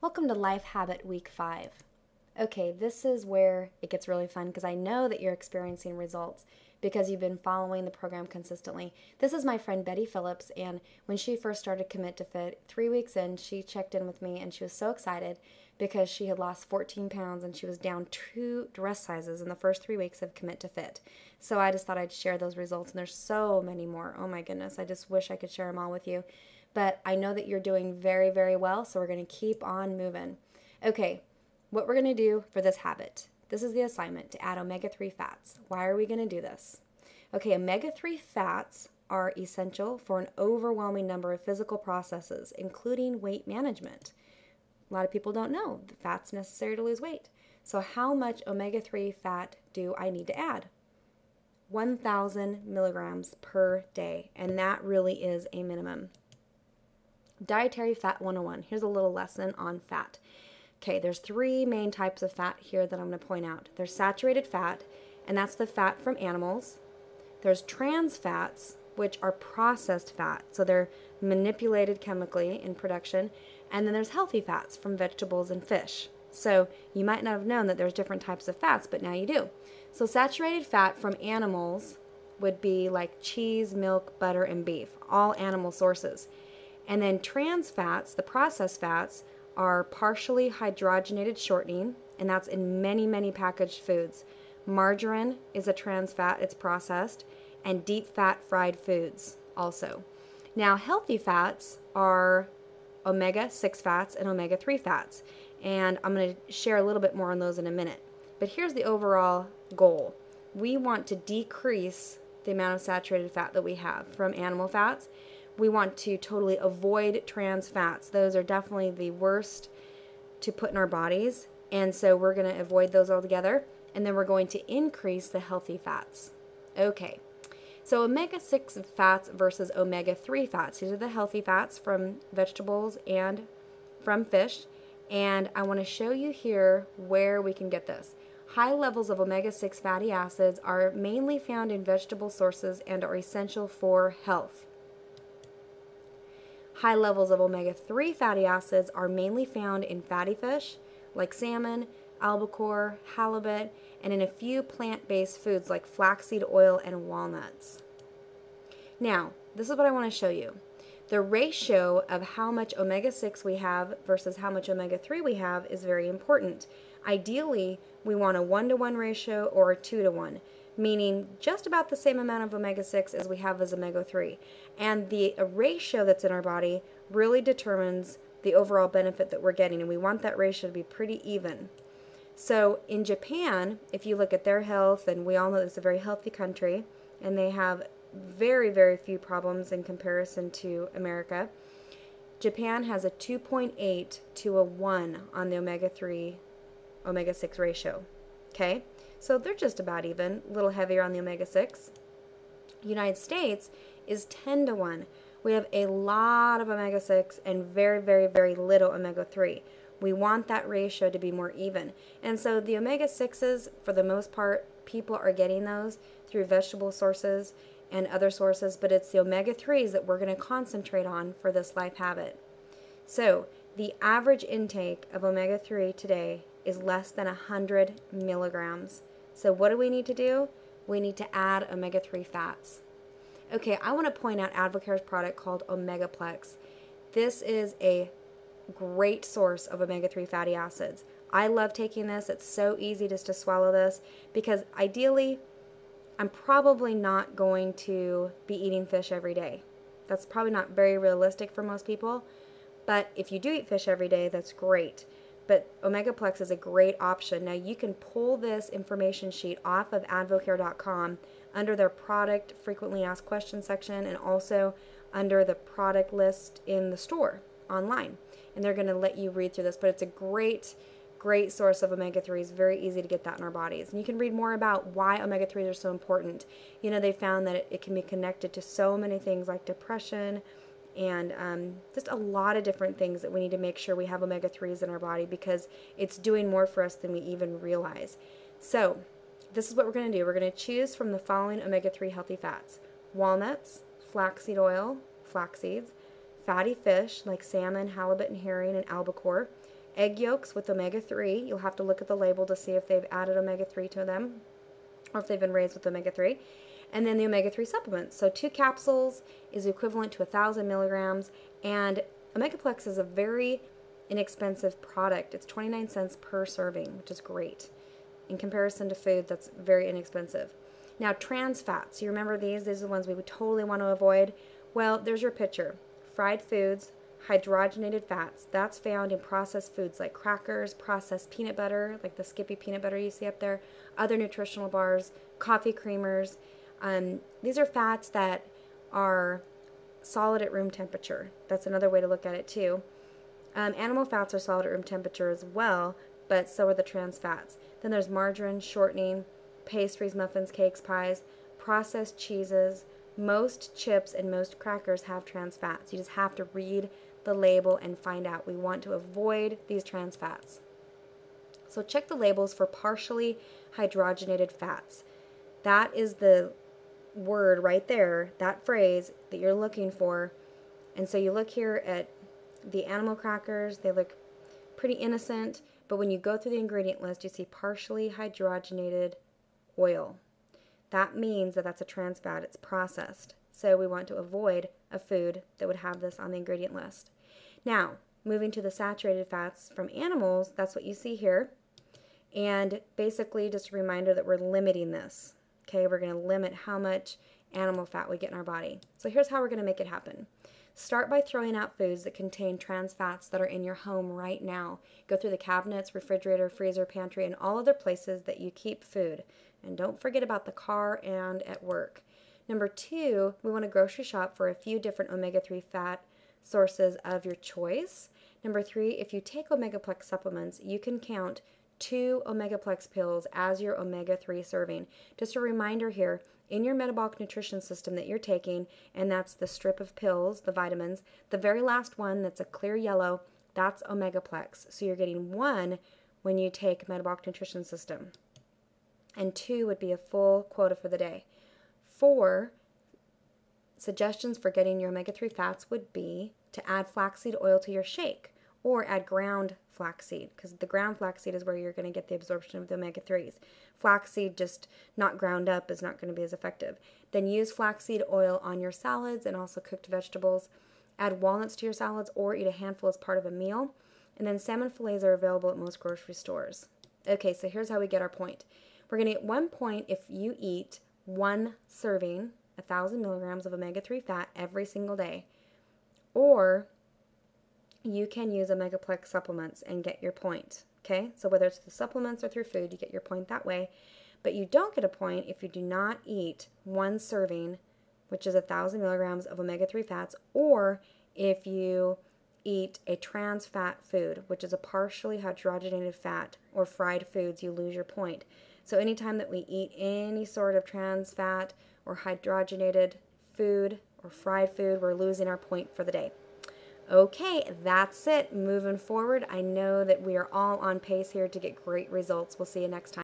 Welcome to Life Habit Week 5. Okay, this is where it gets really fun because I know that you're experiencing results because you've been following the program consistently. This is my friend Betty Phillips, and when she first started Commit to Fit, 3 weeks in, she checked in with me and she was so excited because she had lost 14 pounds and she was down 2 dress sizes in the first 3 weeks of Commit to Fit. So I just thought I'd share those results, and there's so many more. Oh my goodness, I just wish I could share them all with you. But I know that you're doing very, very well, so we're going to keep on moving. Okay, what we're going to do for this habit, this is the assignment, to add omega-3 fats. Why are we going to do this? Okay, omega-3 fats are essential for an overwhelming number of physical processes, including weight management. A lot of people don't know the fat's necessary to lose weight. So how much omega-3 fat do I need to add? 1,000 milligrams per day, and that really is a minimum. Dietary Fat 101. Here's a little lesson on fat. Okay, there's 3 main types of fat here that I'm going to point out. There's saturated fat, and that's the fat from animals. There's trans fats, which are processed fat, so they're manipulated chemically in production. And then there's healthy fats from vegetables and fish. So you might not have known that there's different types of fats, but now you do. So saturated fat from animals would be like cheese, milk, butter, and beef, all animal sources. And then trans fats, the processed fats, are partially hydrogenated shortening, and that's in many, many packaged foods. Margarine is a trans fat, it's processed, and deep fat fried foods also. Now, healthy fats are omega-6 fats and omega-3 fats, and I'm going to share a little bit more on those in a minute. But here's the overall goal. We want to decrease the amount of saturated fat that we have from animal fats. We want to totally avoid trans fats. Those are definitely the worst to put in our bodies, and so we're going to avoid those altogether, and then we're going to increase the healthy fats. Okay, so omega-6 fats versus omega-3 fats. These are the healthy fats from vegetables and from fish, and I want to show you here where we can get this. High levels of omega-6 fatty acids are mainly found in vegetable sources and are essential for health. High levels of omega-3 fatty acids are mainly found in fatty fish like salmon, albacore, halibut, and in a few plant-based foods like flaxseed oil and walnuts. Now, this is what I want to show you. The ratio of how much omega-6 we have versus how much omega-3 we have is very important. Ideally, we want a 1-to-1 ratio or a 2-to-1. Meaning just about the same amount of omega-6 as we have as omega-3. And the ratio that's in our body really determines the overall benefit that we're getting, and we want that ratio to be pretty even. So in Japan, if you look at their health, and we all know it's a very healthy country, and they have very, very few problems in comparison to America, Japan has a 2.8 to a 1 on the omega-3, omega-6 ratio. Okay? So they're just about even, a little heavier on the omega-6. United States is 10 to 1. We have a lot of omega-6 and very, very, very little omega-3. We want that ratio to be more even. And so the omega-6s, for the most part, people are getting those through vegetable sources and other sources, but it's the omega-3s that we're going to concentrate on for this life habit. So the average intake of omega-3 today is less than 100 milligrams. So what do we need to do? We need to add omega-3 fats. Okay, I want to point out Advocare's product called Omegaplex. This is a great source of omega-3 fatty acids. I love taking this. It's so easy just to swallow this because ideally, I'm probably not going to be eating fish every day. That's probably not very realistic for most people, but if you do eat fish every day, that's great. But Omegaplex is a great option. Now you can pull this information sheet off of advocare.com under their product frequently asked questions section, and also under the product list in the store online. And they're going to let you read through this, but it's a great source of omega-3s. Very easy to get that in our bodies. And you can read more about why omega-3s are so important. You know, they found that it can be connected to so many things like depression, and just a lot of different things that we need to make sure we have omega-3s in our body because it's doing more for us than we even realize. So this is what we're going to do. We're going to choose from the following omega-3 healthy fats: walnuts, flaxseed oil, flax seeds, fatty fish like salmon, halibut, and herring, and albacore, egg yolks with omega-3. You'll have to look at the label to see if they've added omega-3 to them or if they've been raised with omega-3. And then the omega-3 supplements. So 2 capsules is equivalent to 1,000 milligrams. And Omegaplex is a very inexpensive product. It's 29 cents per serving, which is great. In comparison to food, that's very inexpensive. Now, trans fats. You remember these? These are the ones we would totally want to avoid. Well, there's your picture. Fried foods, hydrogenated fats. That's found in processed foods like crackers, processed peanut butter, like the Skippy peanut butter you see up there, other nutritional bars, coffee creamers. These are fats that are solid at room temperature. That's another way to look at it too. Animal fats are solid at room temperature as well, but so are the trans fats. Then there's margarine, shortening, pastries, muffins, cakes, pies, processed cheeses. Most chips and most crackers have trans fats. You just have to read the label and find out. We want to avoid these trans fats. So check the labels for partially hydrogenated fats. That is the word right there, that phrase that you're looking for. And so you look here at the animal crackers, they look pretty innocent, but when you go through the ingredient list, you see partially hydrogenated oil. That means that that's a trans fat, it's processed. So we want to avoid a food that would have this on the ingredient list. Now, moving to the saturated fats from animals, that's what you see here. And basically just a reminder that we're limiting this. Okay, we're going to limit how much animal fat we get in our body. So here's how we're going to make it happen. Start by throwing out foods that contain trans fats that are in your home right now. Go through the cabinets, refrigerator, freezer, pantry, and all other places that you keep food. And don't forget about the car and at work. Number 2, we want to grocery shop for a few different omega-3 fat sources of your choice. Number 3, if you take Omegaplex supplements, you can count 2 Omegaplex pills as your omega-3 serving. Just a reminder here, in your metabolic nutrition system that you're taking, and that's the strip of pills, the vitamins, the very last one that's a clear yellow, that's Omegaplex. So you're getting 1 when you take metabolic nutrition system. And 2 would be a full quota for the day. 4 suggestions for getting your omega-3 fats would be to add flaxseed oil to your shake or add ground flaxseed, because the ground flaxseed is where you're going to get the absorption of the omega-3s. Flaxseed just not ground up is not going to be as effective. Then use flaxseed oil on your salads and also cooked vegetables. Add walnuts to your salads or eat a handful as part of a meal. And then salmon fillets are available at most grocery stores. Okay, so here's how we get our point. We're going to get 1 point if you eat 1 serving, 1,000 milligrams of omega-3 fat every single day. Or you can use Omegaplex supplements and get your point. Okay, so whether it's through supplements or through food, you get your point that way. But you don't get a point if you do not eat 1 serving, which is 1,000 milligrams of omega-3 fats, or if you eat a trans fat food, which is a partially hydrogenated fat, or fried foods, you lose your point. So anytime that we eat any sort of trans fat or hydrogenated food or fried food, we're losing our point for the day. Okay, that's it. Moving forward, I know that we are all on pace here to get great results. We'll see you next time.